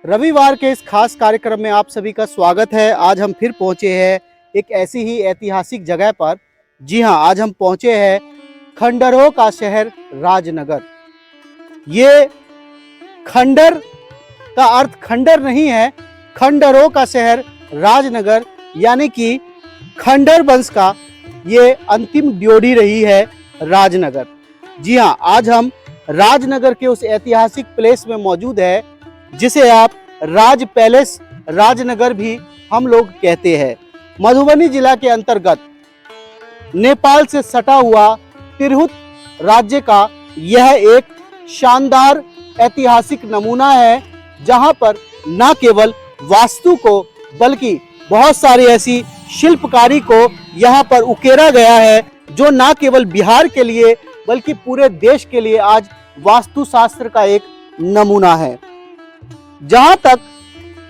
रविवार के इस खास कार्यक्रम में आप सभी का स्वागत है। आज हम फिर पहुंचे हैं एक ऐसी ही ऐतिहासिक जगह पर। जी हां, आज हम पहुंचे हैं खंडरों का शहर राजनगर। ये खंडर का अर्थ खंडर नहीं है, खंडरों का शहर राजनगर यानी कि खंडर वंश का ये अंतिम ड्योढ़ी रही है राजनगर। जी हां, आज हम राजनगर के उस ऐतिहासिक प्लेस में मौजूद है जिसे आप राज पैलेस राजनगर भी हम लोग कहते हैं। मधुबनी जिला के अंतर्गत नेपाल से सटा हुआ तिरहुत राज्य का यह एक शानदार ऐतिहासिक नमूना है, जहां पर न केवल वास्तु को बल्कि बहुत सारी ऐसी शिल्पकारी को यहां पर उकेरा गया है जो न केवल बिहार के लिए बल्कि पूरे देश के लिए आज वास्तुशास्त्र का एक नमूना है। जहां तक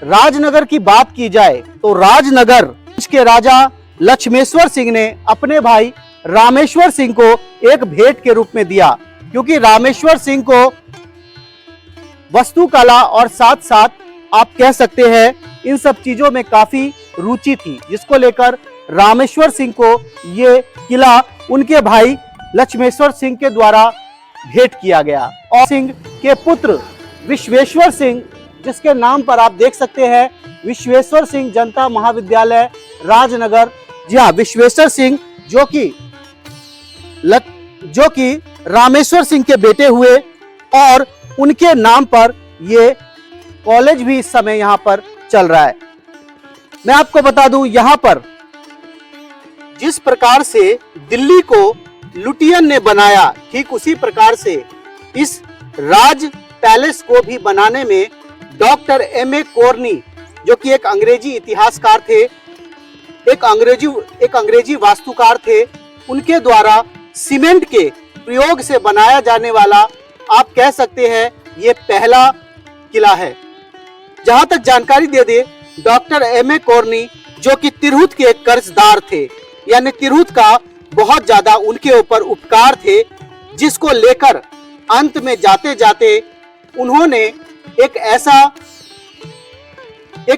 राजनगर की बात की जाए तो राजनगर के राजा लक्ष्मेश्वर सिंह ने अपने भाई रामेश्वर सिंह को एक भेंट के रूप में दिया, क्योंकि रामेश्वर सिंह को वास्तुकला और साथ साथ आप कह सकते हैं इन सब चीजों में काफी रुचि थी, जिसको लेकर रामेश्वर सिंह को ये किला उनके भाई लक्ष्मेश्वर सिंह के द्वारा भेंट किया गया। और सिंह के पुत्र विश्वेश्वर सिंह, जिसके नाम पर आप देख सकते हैं विश्वेश्वर सिंह जनता महाविद्यालय राजनगर। जी हाँ, विश्वेश्वर सिंह जो कि रामेश्वर सिंह के बेटे हुए और उनके नाम पर ये कॉलेज भी इस समय यहाँ पर चल रहा है। मैं आपको बता दूं, यहाँ पर जिस प्रकार से दिल्ली को लुटियन ने बनाया, ठीक उसी प्रकार से इस राज पैलेस को भी बनाने में डॉक्टर M.A. कोरनी, जो कि एक अंग्रेजी इतिहासकार थे, एक अंग्रेजी वास्तुकार थे, उनके द्वारा सीमेंट के प्रयोग से बनाया जाने वाला आप कह सकते हैं ये पहला किला है। जहां तक जानकारी दे दे, डॉक्टर M.A. कोरनी जो कि तिरहुत के कर्जदार थे, यानी तिरहुत का बहुत ज्यादा उनके ऊपर उपकार थे, जिसको लेकर अंत में जाते जाते उन्होंने एक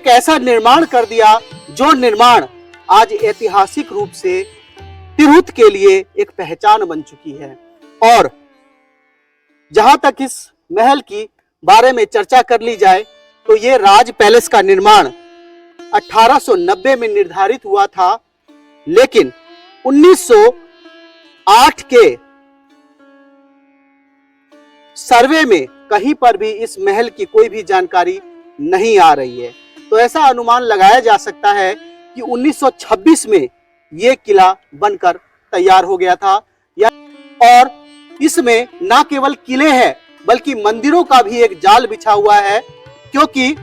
ऐसा निर्माण कर दिया जो निर्माण आज ऐतिहासिक रूप से तिरहुत के लिए एक पहचान बन चुकी है। और जहां तक इस महल की बारे में चर्चा कर ली जाए तो ये राज पैलेस का निर्माण 1890 में निर्धारित हुआ था, लेकिन 1908 के सर्वे में कहीं पर भी इस महल की कोई भी जानकारी नहीं आ रही है। तो ऐसा अनुमान लगाया जा सकता है कि 1926 में यह किला बनकर तैयार हो गया था। और इसमें न केवल किले हैं बल्कि मंदिरों का भी एक जाल बिछा हुआ है, क्योंकि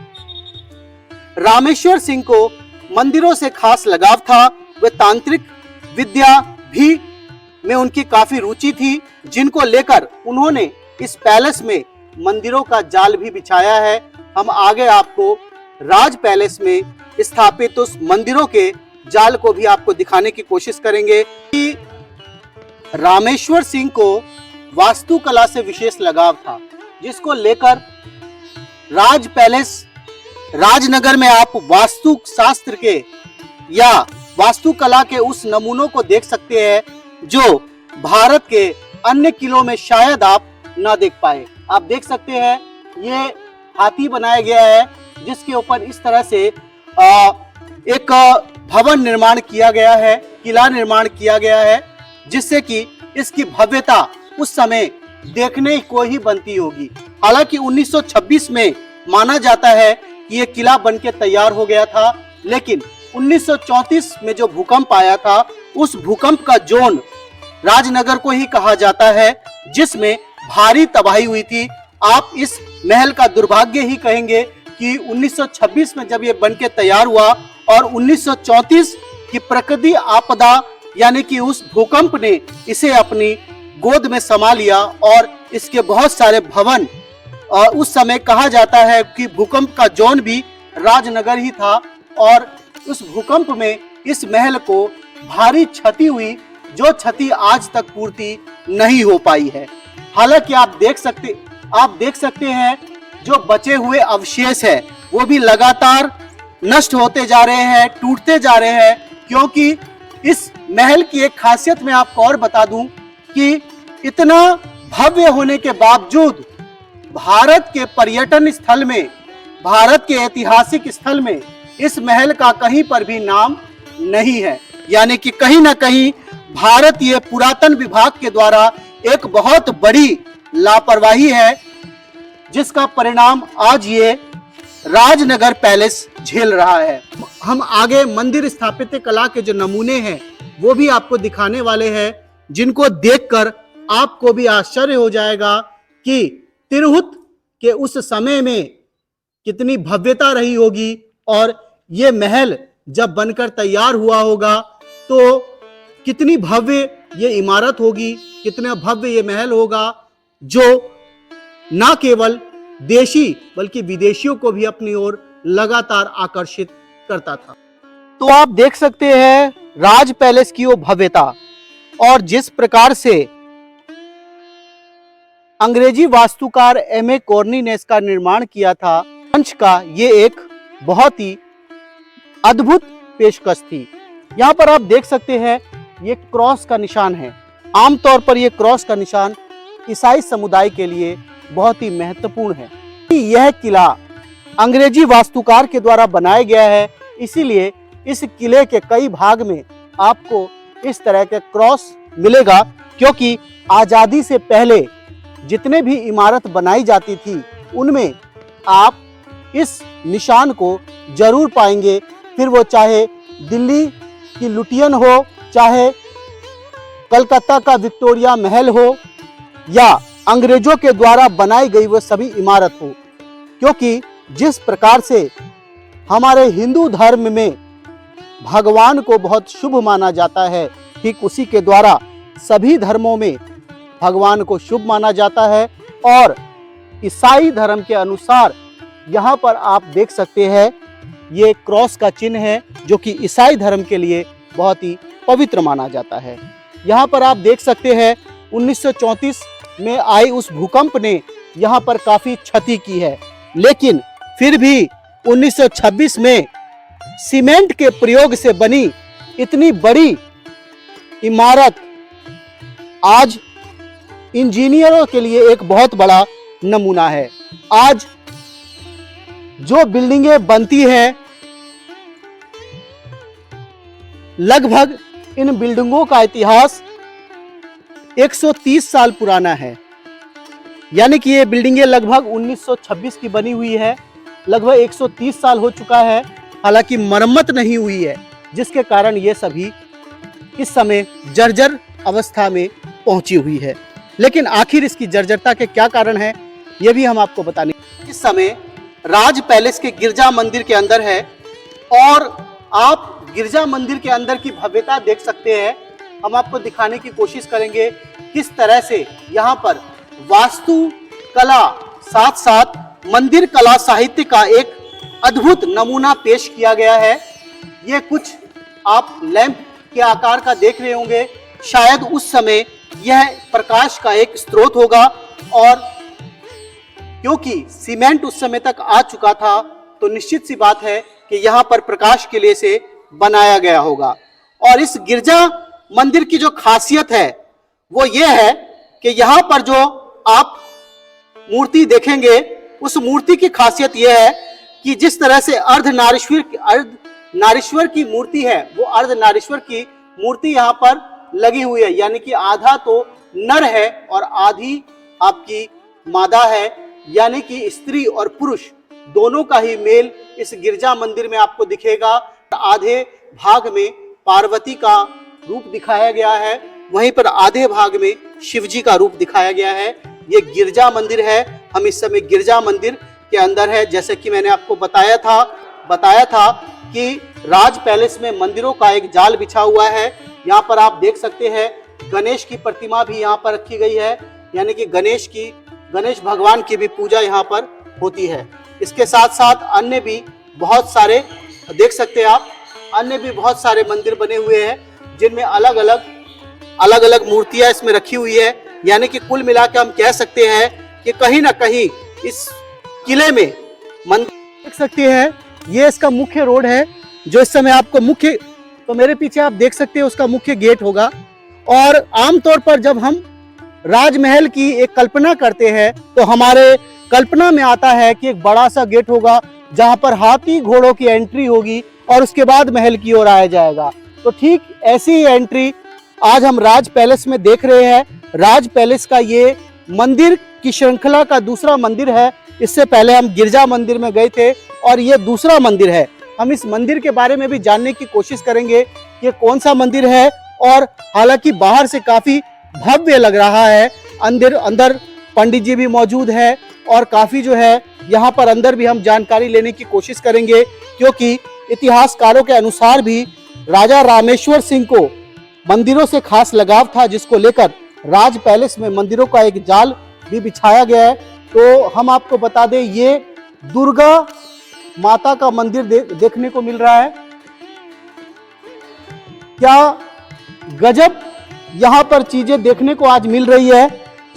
रामेश्वर सिंह को मंदिरों से खास लगाव था। वे तांत्रिक विद्या भी में उनकी काफी रुचि थी, जिनको लेकर उन्होंने इस पैलेस में मंदिरों का जाल भी बिछाया है। हम आगे आपको राज पैलेस में स्थापित उस मंदिरों के जाल को भी आपको दिखाने की कोशिश करेंगे कि रामेश्वर सिंह को वास्तुकला से विशेष लगाव था, जिसको लेकर राज पैलेस राजनगर में आप वास्तु शास्त्र के या वास्तुकला के उस नमूनों को देख सकते हैं जो भारत के अन्य किलों में शायद आप ना देख पाए। आप देख सकते हैं ये हाथी बनाया गया है, जिसके ऊपर इस तरह से एक भवन निर्माण किया गया है, किला निर्माण किया गया है, जिससे कि इसकी भव्यता उस समय देखने को ही बनती होगी। हालांकि 1926 में माना जाता है कि यह किला बनके तैयार हो गया था, लेकिन 1934 में जो भूकंप आया था, उस भूकंप का जोन राजनगर को ही कहा जाता है, जिसमें भारी तबाही हुई थी। आप इस महल का दुर्भाग्य ही कहेंगे कि 1926 में जब ये बनके तैयार हुआ और 1934 की प्रकृति आपदा यानी कि उस भूकंप ने इसे अपनी गोद में समा लिया और इसके बहुत सारे भवन, और उस समय कहा जाता है कि भूकंप का जोन भी राजनगर ही था और उस भूकंप में इस महल को भारी क्षति हुई, जो क्षति आज तक पूर्ति नहीं हो पाई है। हालांकि आप देख सकते हैं जो बचे हुए अवशेष है वो भी लगातार नष्ट होते जा रहे हैं, टूटते जा रहे हैं। क्योंकि इस महल की एक खासियत मैं आपको और बता दूं कि इतना भव्य होने के बावजूद भारत के पर्यटन स्थल में, भारत के ऐतिहासिक स्थल में इस महल का कहीं पर भी नाम नहीं है। यानी कि कहीं ना कहीं भारतीय पुरातन विभाग के द्वारा एक बहुत बड़ी लापरवाही है, जिसका परिणाम आज ये राजनगर पैलेस झेल रहा है। हम आगे मंदिर स्थापत्य कला के जो नमूने हैं वो भी आपको दिखाने वाले हैं, जिनको देखकर आपको भी आश्चर्य हो जाएगा कि तिरहुत के उस समय में कितनी भव्यता रही होगी, और ये महल जब बनकर तैयार हुआ होगा तो कितनी भव्य ये इमारत होगी, कितना भव्य ये महल होगा, जो ना केवल देशी बल्कि विदेशियों को भी अपनी ओर लगातार आकर्षित करता था। तो आप देख सकते हैं राज पैलेस की वो भव्यता, और जिस प्रकार से अंग्रेजी वास्तुकार एम.ए. कॉर्नी ने इसका निर्माण किया था, मंच का ये एक बहुत ही अद्भुत पेशकश थी। यहाँ पर आप देख सकते हैं ये क्रॉस का निशान है। आमतौर पर ये क्रॉस का निशान ईसाई समुदाय के लिए बहुत ही महत्वपूर्ण है। यह किला अंग्रेजी वास्तुकार के द्वारा बनाया गया है, इसीलिए इस किले के कई भाग में आपको इस तरह के क्रॉस मिलेगा, क्योंकि आजादी से पहले जितने भी इमारत बनाई जाती थी उनमें आप इस निशान को जरूर पाएंगे। फिर वो चाहे दिल्ली की लुटियन हो, चाहे कलकत्ता का विक्टोरिया महल हो, या अंग्रेजों के द्वारा बनाई गई वो सभी इमारत हो। क्योंकि जिस प्रकार से हमारे हिंदू धर्म में भगवान को बहुत शुभ माना जाता है, ठीक उसी के द्वारा सभी धर्मों में भगवान को शुभ माना जाता है। और ईसाई धर्म के अनुसार यहाँ पर आप देख सकते हैं ये क्रॉस का चिन्ह है, जो कि ईसाई धर्म के लिए बहुत ही पवित्र माना जाता है। यहाँ पर आप देख सकते हैं 1934 में आई उस भूकंप ने यहाँ पर काफी क्षति की है, लेकिन फिर भी 1926 में सीमेंट के प्रयोग से बनी इतनी बड़ी इमारत आज इंजीनियरों के लिए एक बहुत बड़ा नमूना है। आज जो बिल्डिंगें बनती हैं, लगभग इन बिल्डिंगों का इतिहास 130 साल पुराना है। यानी कि ये बिल्डिंगें लगभग 1926 की बनी हुई है, लगभग 130 साल हो चुका है। हालांकि मरम्मत नहीं हुई है, जिसके कारण ये सभी इस समय जर्जर अवस्था में पहुंची हुई है। लेकिन आखिर इसकी जर्जरता के क्या कारण है, ये भी हम आपको बताने। इस समय राज पैलेस के गिरजा मंदिर के अंदर है, और आप गिरजा मंदिर के अंदर की भव्यता देख सकते हैं। हम आपको दिखाने की कोशिश करेंगे किस तरह से यहाँ पर वास्तु कला साथ साथ मंदिर कला साहित्य का एक अद्भुत नमूना पेश किया गया है। ये कुछ आप लैंप के आकार का देख रहे होंगे, शायद उस समय यह प्रकाश का एक स्रोत होगा, और क्योंकि सीमेंट उस समय तक आ चुका था तो निश्चित सी बात है कि यहाँ पर प्रकाश के लिए से बनाया गया होगा। और इस गिरजा मंदिर की जो खासियत है वो ये है कि यहाँ पर जो आप मूर्ति देखेंगे, उस मूर्ति की खासियत यह है कि जिस तरह से अर्धनारीश्वर की मूर्ति है, वो अर्धनारीश्वर की मूर्ति यहाँ पर लगी हुई है। यानी कि आधा तो नर है और आधी आपकी मादा है, यानी कि स्त्री और पुरुष दोनों का ही मेल इस गिरजा मंदिर में आपको दिखेगा। आधे भाग में पार्वती का रूप दिखाया गया है, वहीं पर आधे भाग में शिव जी का रूप दिखाया गया है। ये गिरजा मंदिर है। हम इस समय गिरजा मंदिर के अंदर है। जैसे कि मैंने आपको बताया था कि राज पैलेस में मंदिरों का एक जाल बिछा हुआ है। यहाँ पर आप देख सकते हैं गणेश की प्रतिमा भी यहाँ पर रखी गई है, यानी कि गणेश भगवान की भी पूजा यहाँ पर होती है। इसके साथ साथ अन्य भी बहुत सारे देख सकते हैं आप, अन्य भी बहुत सारे मंदिर बने हुए हैं जिनमें अलग अलग मूर्तियां इसमें रखी हुई है। यानी कि कुल मिलाकर हम कह सकते हैं कि कहीं ना कहीं इस किले में देख सकते हैं ये इसका मुख्य रोड है जो इस समय आपको मुख्य, तो मेरे पीछे आप देख सकते हैं उसका मुख्य गेट होगा। और आमतौर पर जब हम राजमहल की एक कल्पना करते हैं तो हमारे कल्पना में आता है कि एक बड़ा सा गेट होगा जहां पर हाथी घोड़ों की एंट्री होगी और उसके बाद महल की ओर आया जाएगा। तो ठीक ऐसी ही एंट्री आज हम राज पैलेस में देख रहे हैं। राज पैलेस का ये मंदिर की श्रृंखला का दूसरा मंदिर है। इससे पहले हम गिरजा मंदिर में गए थे और ये दूसरा मंदिर है। हम इस मंदिर के बारे में भी जानने की कोशिश करेंगे कि कौन सा मंदिर है। और हालांकि बाहर से काफी भव्य लग रहा है, अंदर पंडित जी भी मौजूद है और काफी जो है यहाँ पर अंदर भी हम जानकारी लेने की कोशिश करेंगे, क्योंकि इतिहासकारों के अनुसार भी राजा रामेश्वर सिंह को मंदिरों से खास लगाव था, जिसको लेकर राज पैलेस में मंदिरों का एक जाल भी बिछाया गया है। तो हम आपको बता दें ये दुर्गा माता का मंदिर देखने को मिल रहा है। क्या गजब यहाँ पर चीजें देखने को आज मिल रही है।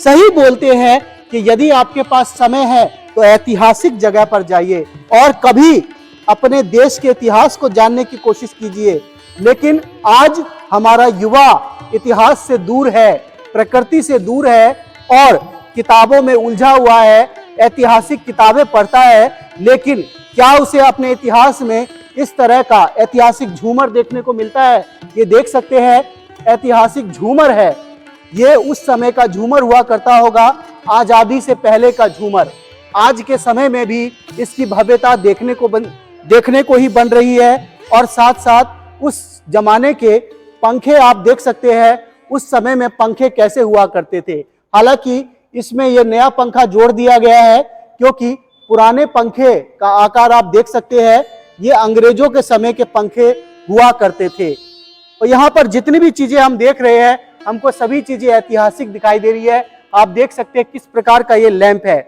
सही बोलते हैं कि यदि आपके पास समय है तो ऐतिहासिक जगह पर जाइए और कभी अपने देश के इतिहास को जानने की कोशिश कीजिए। लेकिन आज हमारा युवा इतिहास से दूर है, प्रकृति से दूर है और किताबों में उलझा हुआ है, ऐतिहासिक किताबें पढ़ता है, लेकिन क्या उसे अपने इतिहास में इस तरह का ऐतिहासिक झूमर देखने को मिलता है। ये देख सकते हैं ऐतिहासिक झूमर है। ये उस समय का झूमर हुआ करता होगा, आजादी से पहले का झूमर। आज के समय में भी इसकी भव्यता देखने को ही बन रही है। और साथ साथ उस जमाने के पंखे आप देख सकते हैं, उस समय में पंखे कैसे हुआ करते थे। हालांकि इसमें यह नया पंखा जोड़ दिया गया है, क्योंकि पुराने पंखे का आकार आप देख सकते हैं, ये अंग्रेजों के समय के पंखे हुआ करते थे। और यहाँ पर जितनी भी चीजें हम देख रहे हैं, हमको सभी चीजें ऐतिहासिक दिखाई दे रही है। आप देख सकते हैं किस प्रकार का ये लैंप है,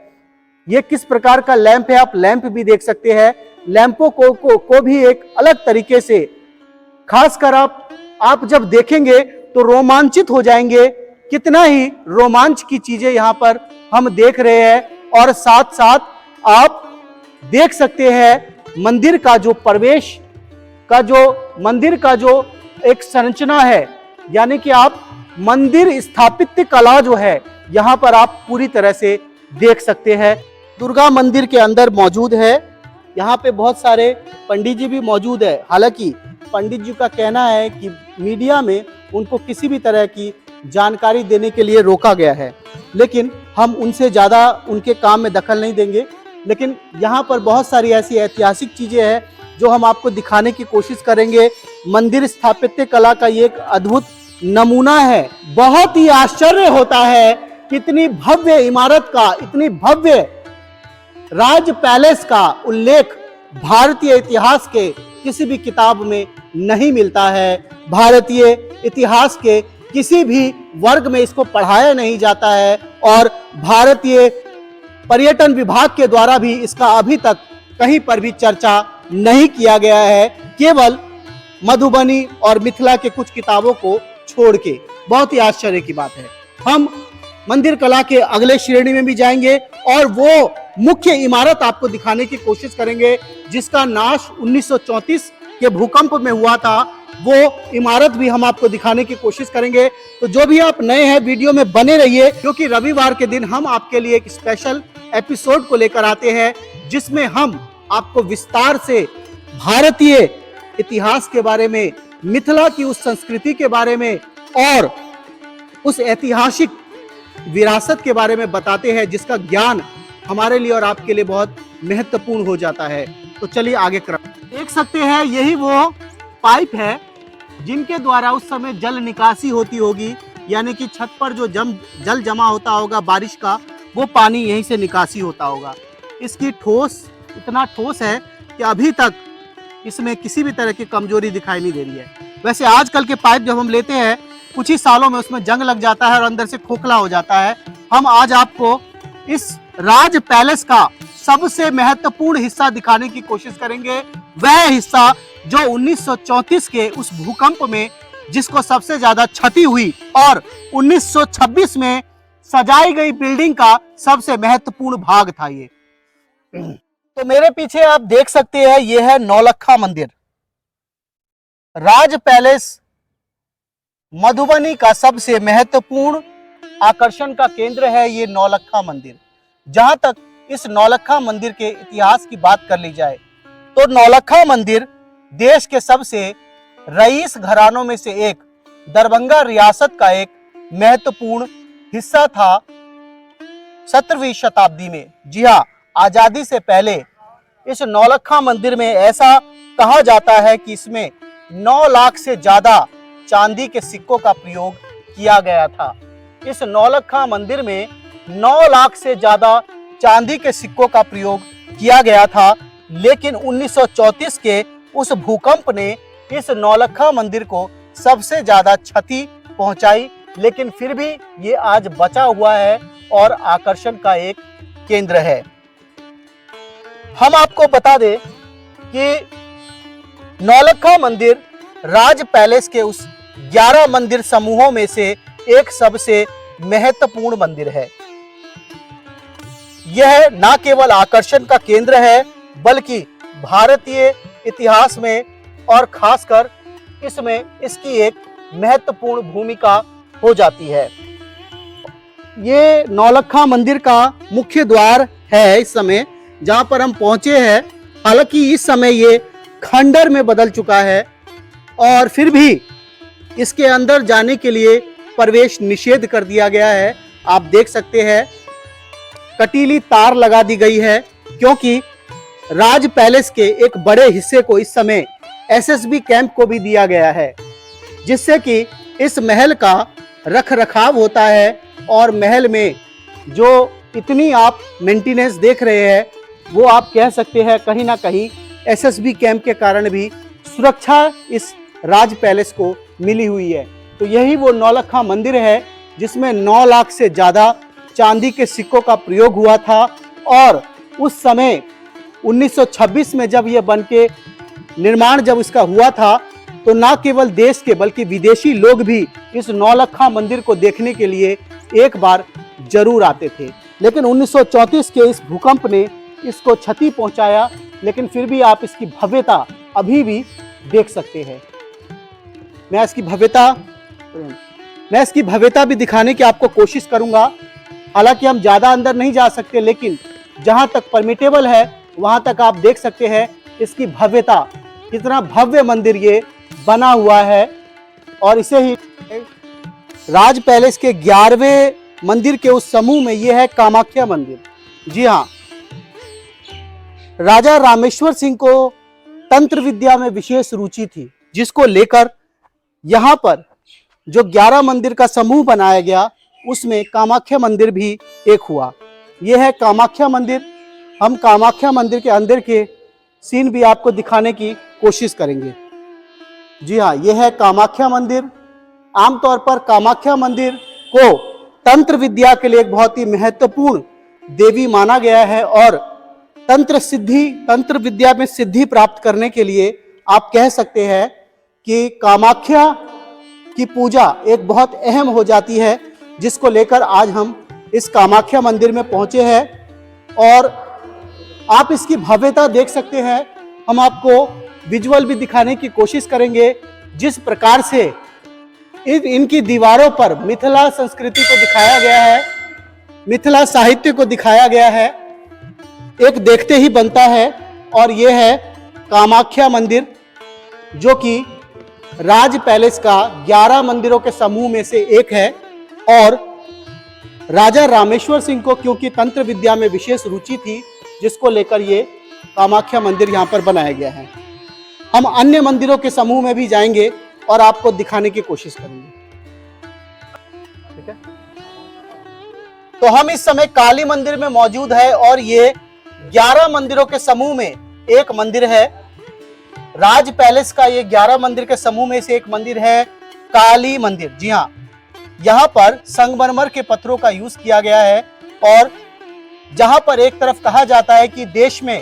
ये किस प्रकार का लैंप है, आप लैंप भी देख सकते हैं। लैंपों को भी एक अलग तरीके से, खासकर आप जब देखेंगे तो रोमांचित हो जाएंगे। कितना ही रोमांच की चीजें यहाँ पर हम देख रहे हैं। और साथ साथ आप देख सकते हैं मंदिर का जो प्रवेश का मंदिर का जो एक संरचना है, यानी कि आप मंदिर स्थापत्य कला जो है यहाँ पर आप पूरी तरह से देख सकते हैं। दुर्गा मंदिर के अंदर मौजूद है। यहाँ पे बहुत सारे पंडित जी भी मौजूद है। हालांकि पंडित जी का कहना है कि मीडिया में उनको किसी भी तरह की जानकारी देने के लिए रोका गया है, लेकिन हम उनसे ज़्यादा उनके काम में दखल नहीं देंगे। लेकिन यहाँ पर बहुत सारी ऐसी ऐतिहासिक चीज़ें हैं जो हम आपको दिखाने की कोशिश करेंगे। मंदिर स्थापत्य कला का ये एक अद्भुत नमूना है। बहुत ही आश्चर्य होता है कि इतनी भव्य इमारत का, इतनी भव्य राज पैलेस का उल्लेख भारतीय इतिहास के किसी भी किताब में नहीं मिलता है। भारतीय इतिहास के किसी भी वर्ग में इसको पढ़ाया नहीं जाता है और भारतीय पर्यटन विभाग के द्वारा भी इसका अभी तक कहीं पर भी चर्चा नहीं किया गया है, केवल मधुबनी और मिथिला के कुछ किताबों को छोड़ के। बहुत ही आश्चर्य की बात है। हम मंदिर कला के अगले श्रेणी में भी जाएंगे और वो मुख्य इमारत आपको दिखाने की कोशिश करेंगे जिसका नाश 1934 के भूकंप में हुआ था। वो इमारत भी हम आपको दिखाने की कोशिश करेंगे। तो जो भी आप नए हैं वीडियो में बने रहिए, क्योंकि रविवार के दिन हम आपके लिए एक स्पेशल एपिसोड को लेकर आते हैं जिसमें हम आपको विस्तार से भारतीय इतिहास के बारे में, मिथिला की उस संस्कृति के बारे में और उस ऐतिहासिक विरासत के बारे में बताते हैं जिसका ज्ञान हमारे लिए और आपके लिए बहुत महत्वपूर्ण हो जाता है। तो चलिए आगे देख सकते हैं, यही वो पाइप है जिनके द्वारा उस समय जल निकासी होती होगी, यानी कि छत पर जो जल जमा होता होगा बारिश का, वो पानी यहीं से निकासी होता होगा। इसकी ठोस इतना ठोस है कि अभी तक इसमें किसी भी तरह की कमजोरी दिखाई नहीं दे रही है। वैसे आजकल के पाइप जब हम लेते हैं कुछ ही सालों में उसमें जंग लग जाता है और अंदर से खोखला हो जाता है। हम आज आपको इस राज पैलेस का सबसे महत्वपूर्ण हिस्सा दिखाने की कोशिश करेंगे, वह हिस्सा जो 1934 के उस भूकंप में जिसको सबसे ज्यादा क्षति हुई और 1926 में सजाई गई बिल्डिंग का सबसे महत्वपूर्ण भाग था ये। तो मेरे पीछे आप देख सकते हैं, यह है नौलखा मंदिर। राज पैलेस मधुबनी का सबसे महत्वपूर्ण आकर्षण का केंद्र है ये नौलखा मंदिर। जहां तक इस नौलखा मंदिर के इतिहास की बात कर ली जाए तो नौलखा मंदिर देश के सबसे रईस घरानों में से एक, दरभंगा रियासत का एक महत्वपूर्ण हिस्सा था 17वीं शताब्दी में। जी हाँ, आजादी से पहले इस नौलखा मंदिर में ऐसा कहा जाता है कि इसमें 9 लाख से ज्यादा चांदी के सिक्कों का प्रयोग किया गया था। इस नौलखा मंदिर में 9 लाख से ज्यादा चांदी के सिक्कों का प्रयोग किया गया था, लेकिन 1934 के उस भूकंप ने इस नौलखा मंदिर को सबसे ज्यादा क्षति पहुंचाई, लेकिन फिर भी ये आज बचा हुआ है और आकर्षण का एक केंद्र है। हम आपको बता दें कि नौलखा मंदिर राज पैलेस के उस 11 मंदिर समूहों में से एक सबसे महत्वपूर्ण मंदिर है। यह न केवल आकर्षण का केंद्र है बल्कि भारतीय इतिहास में और खासकर इसमें इसकी एक महत्वपूर्ण भूमिका हो जाती है। ये नौलखा मंदिर का मुख्य द्वार है इस समय जहां पर हम पहुंचे हैं। हालांकि इस समय ये खंडर में बदल चुका है और फिर भी इसके अंदर जाने के लिए प्रवेश निषेध कर दिया गया है। आप देख सकते हैं कटीली तार लगा दी गई है, क्योंकि राज पैलेस के एक बड़े हिस्से को इस समय एसएसबी कैंप को भी दिया गया है, जिससे कि इस महल का रख रखाव होता है और महल में जो इतनी आप मेंटेनेंस देख रहे हैं वो आप कह सकते हैं कहीं ना कहीं एसएसबी कैंप के कारण भी सुरक्षा इस राज पैलेस को मिली हुई है। तो यही वो नौलखा मंदिर है जिसमें 9 लाख से ज्यादा चांदी के सिक्कों का प्रयोग हुआ था और उस समय 1926 में जब यह बनके निर्माण जब इसका हुआ था तो ना केवल देश के बल्कि विदेशी लोग भी इस नौलखा मंदिर को देखने के लिए एक बार जरूर आते थे। लेकिन 1934 के इस भूकंप ने इसको क्षति पहुंचाया, लेकिन फिर भी आप इसकी भव्यता अभी भी देख सकते हैं। मैं इसकी भव्यता भी दिखाने की आपको कोशिश करूंगा। हालांकि हम ज्यादा अंदर नहीं जा सकते, लेकिन जहां तक परमिटेबल है वहां तक आप देख सकते हैं इसकी भव्यता, कितना भव्य मंदिर ये बना हुआ है। और इसे ही राज पैलेस के 11वें मंदिर के उस समूह में यह है कामाख्या मंदिर। जी हाँ, राजा रामेश्वर सिंह को तंत्र विद्या में विशेष रुचि थी, जिसको लेकर यहाँ पर जो 11 मंदिर का समूह बनाया गया उसमें कामाख्या मंदिर भी एक हुआ। यह है कामाख्या मंदिर। हम कामाख्या मंदिर के अंदर के सीन भी आपको दिखाने की कोशिश करेंगे। जी हाँ, यह है कामाख्या मंदिर। आमतौर पर कामाख्या मंदिर को तंत्र विद्या के लिए एक बहुत ही महत्वपूर्ण देवी माना गया है और तंत्र विद्या में सिद्धि प्राप्त करने के लिए आप कह सकते हैं कि कामाख्या की पूजा एक बहुत अहम हो जाती है, जिसको लेकर आज हम इस कामाख्या मंदिर में पहुंचे हैं और आप इसकी भव्यता देख सकते हैं। हम आपको विजुअल भी दिखाने की कोशिश करेंगे, जिस प्रकार से इनकी दीवारों पर मिथिला संस्कृति को दिखाया गया है, मिथिला साहित्य को दिखाया गया है, एक देखते ही बनता है। और यह है कामाख्या मंदिर, जो कि राज पैलेस का 11 मंदिरों के समूह में से एक है। और राजा रामेश्वर सिंह को क्योंकि तंत्र विद्या में विशेष रुचि थी, जिसको लेकर ये कामाख्या मंदिर यहाँ पर बनाया गया है। हम अन्य मंदिरों के समूह में भी जाएंगे और आपको दिखाने की कोशिश करेंगे। ठीक है, तो हम इस समय काली मंदिर में मौजूद है और ये 11 मंदिरों के समूह में एक मंदिर है। राज पैलेस का ये 11 मंदिर के समूह में से एक मंदिर है काली मंदिर। जी हाँ, यहाँ पर संगमरमर के पत्थरों का यूज किया गया है और जहां पर एक तरफ कहा जाता है कि देश में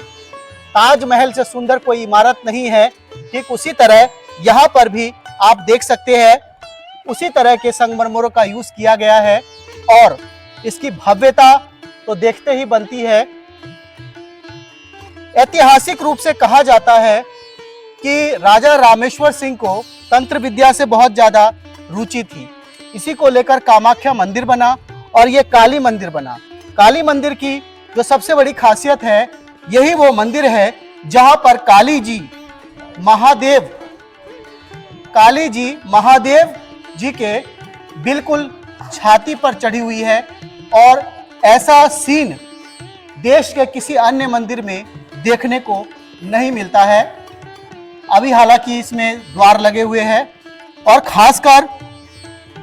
ताजमहल से सुंदर कोई इमारत नहीं है, ठीक उसी तरह यहाँ पर भी आप देख सकते हैं उसी तरह के संगमरमरों का यूज किया गया है और इसकी भव्यता तो देखते ही बनती है। ऐतिहासिक रूप से कहा जाता है कि राजा रामेश्वर सिंह को तंत्र विद्या से बहुत ज्यादा रुचि थी। इसी को लेकर कामाख्या मंदिर बना और ये काली मंदिर बना। काली मंदिर की जो सबसे बड़ी खासियत है, यही वो मंदिर है जहां पर काली जी महादेव जी के बिल्कुल छाती पर चढ़ी हुई है और ऐसा सीन देश के किसी अन्य मंदिर में देखने को नहीं मिलता है। अभी हालांकि इसमें द्वार लगे हुए हैं और खासकर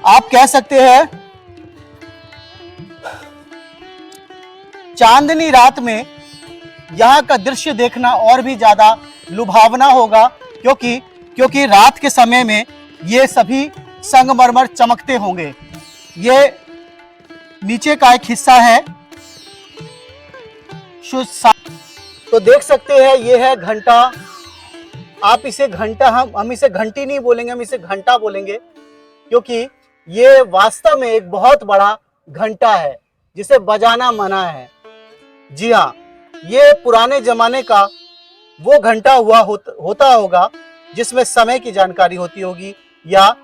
आप कह सकते हैं चांदनी रात में यहाँ का दृश्य देखना और भी ज्यादा लुभावना होगा, क्योंकि रात के समय में ये सभी संगमरमर चमकते होंगे। ये नीचे का एक हिस्सा है। तो देख सकते हैं ये है घंटा। आप इसे घंटा, हम इसे घंटी नहीं बोलेंगे, हम इसे घंटा बोलेंगे, क्योंकि ये वास्तव में एक बहुत बड़ा घंटा है जिसे बजाना मना है। जी हाँ, ये पुराने जमाने का वो घंटा होता होगा जिसमें समय की जानकारी होती होगी, या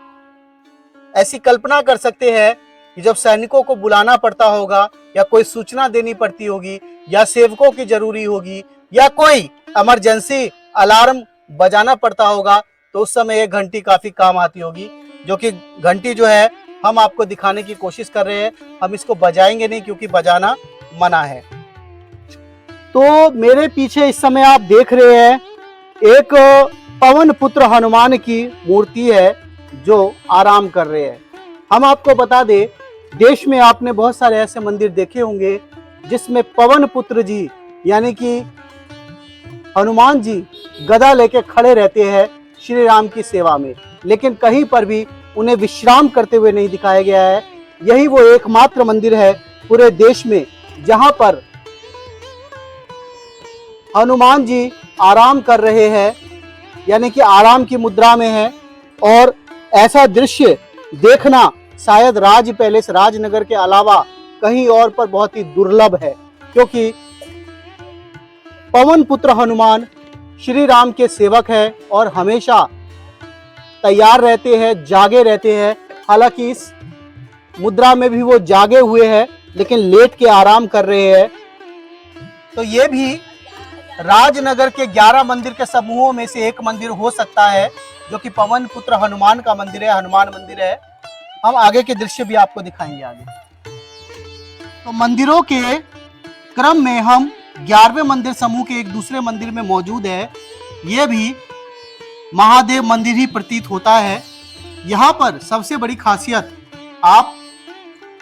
ऐसी कल्पना कर सकते हैं कि जब सैनिकों को बुलाना पड़ता होगा या कोई सूचना देनी पड़ती होगी या सेवकों की जरूरी होगी या कोई इमरजेंसी अलार्म बजाना पड़ता होगा, तो उस समय ये घंटी काफी काम आती होगी। जो कि घंटी जो है हम आपको दिखाने की कोशिश कर रहे हैं, हम इसको बजाएंगे नहीं क्योंकि बजाना मना है। तो मेरे पीछे इस समय आप देख रहे हैं एक पवन पुत्र हनुमान की मूर्ति है जो आराम कर रहे हैं। हम आपको बता दें, देश में आपने बहुत सारे ऐसे मंदिर देखे होंगे जिसमें पवन पुत्र जी यानी कि हनुमान जी गदा लेके खड़े रहते हैं श्री राम की सेवा में, लेकिन कहीं पर भी उन्हें विश्राम करते हुए नहीं दिखाया गया है। यही वो एकमात्र मंदिर है पूरे देश में जहां पर हनुमान जी आराम कर रहे हैं, यानी कि आराम की मुद्रा में है। और ऐसा दृश्य देखना शायद राज पैलेस, राजनगर के अलावा कहीं और पर बहुत ही दुर्लभ है, क्योंकि पवन पुत्र हनुमान श्री राम के सेवक है और हमेशा तैयार रहते हैं, जागे रहते हैं। हालांकि इस मुद्रा में भी वो जागे हुए हैं लेकिन लेट के आराम कर रहे हैं। तो ये भी राजनगर के 11 मंदिर के समूहों में से एक मंदिर हो सकता है जो कि पवन पुत्र हनुमान का मंदिर है, हनुमान मंदिर है। हम आगे के दृश्य भी आपको दिखाएंगे आगे। तो मंदिरों के क्रम में हम 11वें मंदिर समूह के एक दूसरे मंदिर में मौजूद है। यह भी महादेव मंदिर ही प्रतीत होता है। यहाँ पर सबसे बड़ी खासियत आप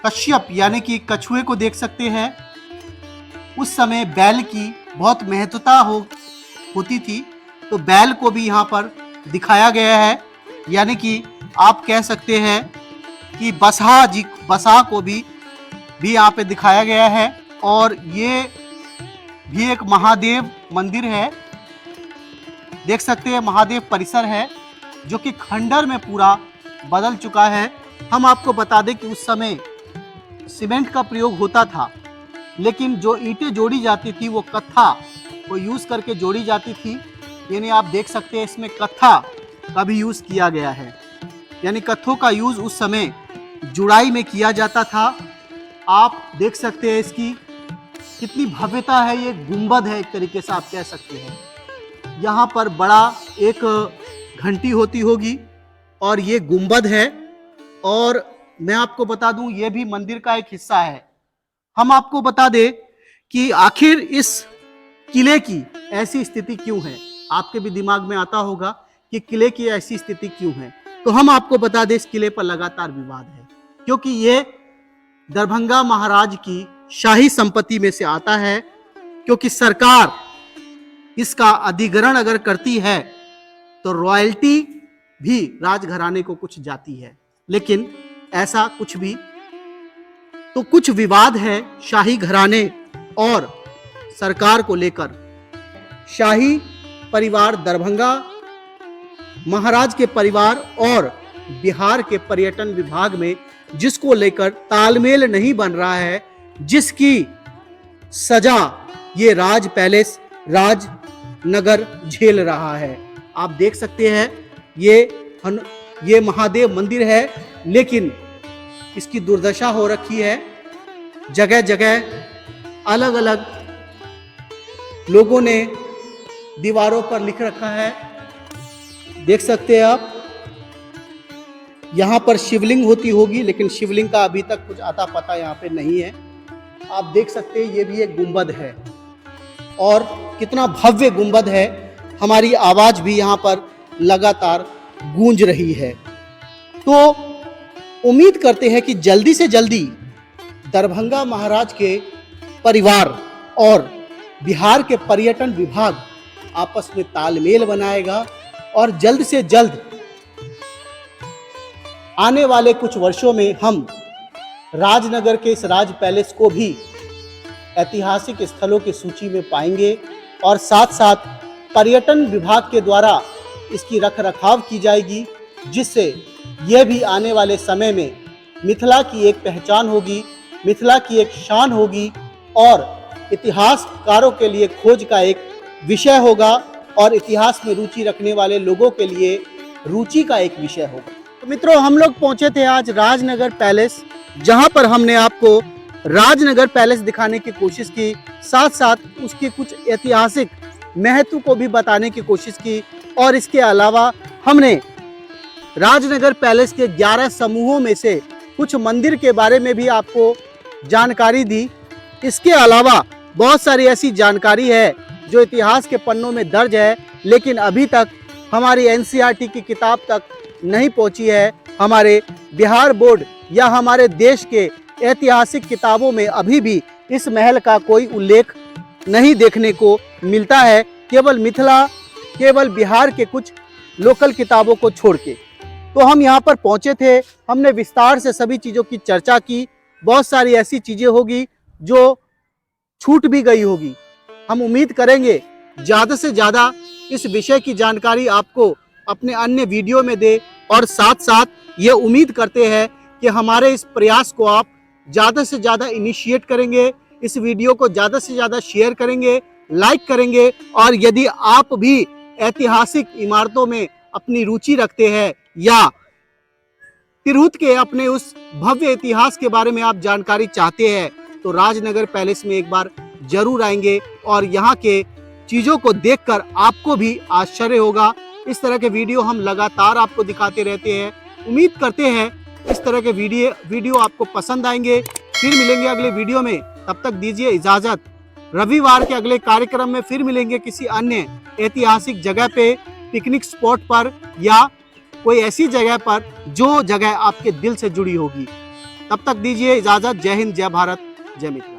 कश्यप यानी कि कछुए को देख सकते हैं। उस समय बैल की बहुत महत्वता होती थी, तो बैल को भी यहाँ पर दिखाया गया है, यानी कि आप कह सकते हैं कि बसहा को भी यहाँ पे दिखाया गया है। और ये भी एक महादेव मंदिर है, देख सकते हैं महादेव परिसर है जो कि खंडर में पूरा बदल चुका है। हम आपको बता दें कि उस समय सीमेंट का प्रयोग होता था, लेकिन जो ईंटें जोड़ी जाती थी वो कत्था को यूज करके जोड़ी जाती थी। यानी आप देख सकते हैं इसमें कत्था का भी यूज किया गया है, यानी कत्थों का यूज उस समय जुड़ाई में किया जाता था। आप देख सकते हैं इसकी कितनी भव्यता है, ये गुंबद है एक तरीके से आप कह सकते हैं। यहाँ पर बड़ा एक घंटी होती होगी और ये गुंबद है। और मैं आपको बता दूं ये भी मंदिर का एक हिस्सा है। हम आपको बता दें कि आखिर इस किले की ऐसी स्थिति क्यों है। आपके भी दिमाग में आता होगा कि किले की ऐसी स्थिति क्यों है। तो हम आपको बता दें इस किले पर लगातार विवाद है, क्योंकि ये दरभंगा महाराज की शाही संपत्ति में से आता है। क्योंकि सरकार इसका अधिग्रहण अगर करती है तो रॉयल्टी भी राजघराने को कुछ जाती है, लेकिन ऐसा कुछ भी तो कुछ विवाद है शाही घराने और सरकार को लेकर। शाही परिवार, दरभंगा महाराज के परिवार और बिहार के पर्यटन विभाग में जिसको लेकर तालमेल नहीं बन रहा है, जिसकी सजा ये राज पैलेस राजनगर झेल रहा है। आप देख सकते हैं ये महादेव मंदिर है, लेकिन इसकी दुर्दशा हो रखी है। जगह जगह अलग अलग लोगों ने दीवारों पर लिख रखा है, देख सकते हैं आप। यहाँ पर शिवलिंग होती होगी, लेकिन शिवलिंग का अभी तक कुछ आता पता यहाँ पे नहीं है। आप देख सकते हैं ये भी एक गुंबद है, और कितना भव्य गुंबद है। हमारी आवाज भी यहाँ पर लगातार गूंज रही है। तो उम्मीद करते हैं कि जल्दी से जल्दी दरभंगा महाराज के परिवार और बिहार के पर्यटन विभाग आपस में तालमेल बनाएगा, और जल्द से जल्द आने वाले कुछ वर्षों में हम राजनगर के इस राज पैलेस को भी ऐतिहासिक स्थलों की सूची में पाएंगे, और साथ साथ पर्यटन विभाग के द्वारा इसकी रखरखाव की जाएगी, जिससे यह भी आने वाले समय में मिथिला की एक पहचान होगी, मिथिला की एक शान होगी, और इतिहासकारों के लिए खोज का एक विषय होगा, और इतिहास में रुचि रखने वाले लोगों के लिए रुचि का एक विषय होगा। तो मित्रों, हम लोग पहुंचे थे आज राजनगर पैलेस, जहां पर हमने आपको राजनगर पैलेस दिखाने की कोशिश की, साथ साथ उसके कुछ ऐतिहासिक महत्व को भी बताने की कोशिश की, और इसके अलावा हमने राजनगर पैलेस के 11 समूहों में से कुछ मंदिर के बारे में भी आपको जानकारी दी। इसके अलावा बहुत सारी ऐसी जानकारी है जो इतिहास के पन्नों में दर्ज है, लेकिन अभी तक हमारी एनसीईआरटी की किताब तक नहीं पहुंची है। हमारे बिहार बोर्ड या हमारे देश के ऐतिहासिक किताबों में अभी भी इस महल का कोई उल्लेख नहीं देखने को मिलता है, केवल मिथिला, केवल बिहार के कुछ लोकल किताबों को छोड़ के। तो हम यहाँ पर पहुँचे थे, हमने विस्तार से सभी चीज़ों की चर्चा की। बहुत सारी ऐसी चीज़ें होगी जो छूट भी गई होगी। हम उम्मीद करेंगे ज़्यादा से ज़्यादा इस विषय की जानकारी आपको अपने अन्य वीडियो में दे, और साथ साथ ये उम्मीद करते हैं कि हमारे इस प्रयास को आप ज़्यादा से ज़्यादा इनिशिएट करेंगे, इस वीडियो को ज़्यादा से ज़्यादा शेयर करेंगे, लाइक करेंगे, और यदि आप भी ऐतिहासिक इमारतों में अपनी रुचि रखते हैं या तिरहुत के अपने उस भव्य इतिहास के बारे में आप जानकारी चाहते हैं, तो राजनगर पैलेस में एक बार जरूर आएंगे, और यहाँ के चीज़ों को देखकर आपको भी आश्चर्य होगा। इस तरह के वीडियो हम लगातार आपको दिखाते रहते हैं। उम्मीद करते हैं इस तरह के वीडियो आपको पसंद आएंगे। फिर मिलेंगे अगले वीडियो में, तब तक दीजिए इजाज़त। रविवार के अगले कार्यक्रम में फिर मिलेंगे किसी अन्य ऐतिहासिक जगह पे, पिकनिक स्पॉट पर, या कोई ऐसी जगह पर जो जगह आपके दिल से जुड़ी होगी। तब तक दीजिए इजाज़त। जय हिंद, जय भारत, जय मिथिला।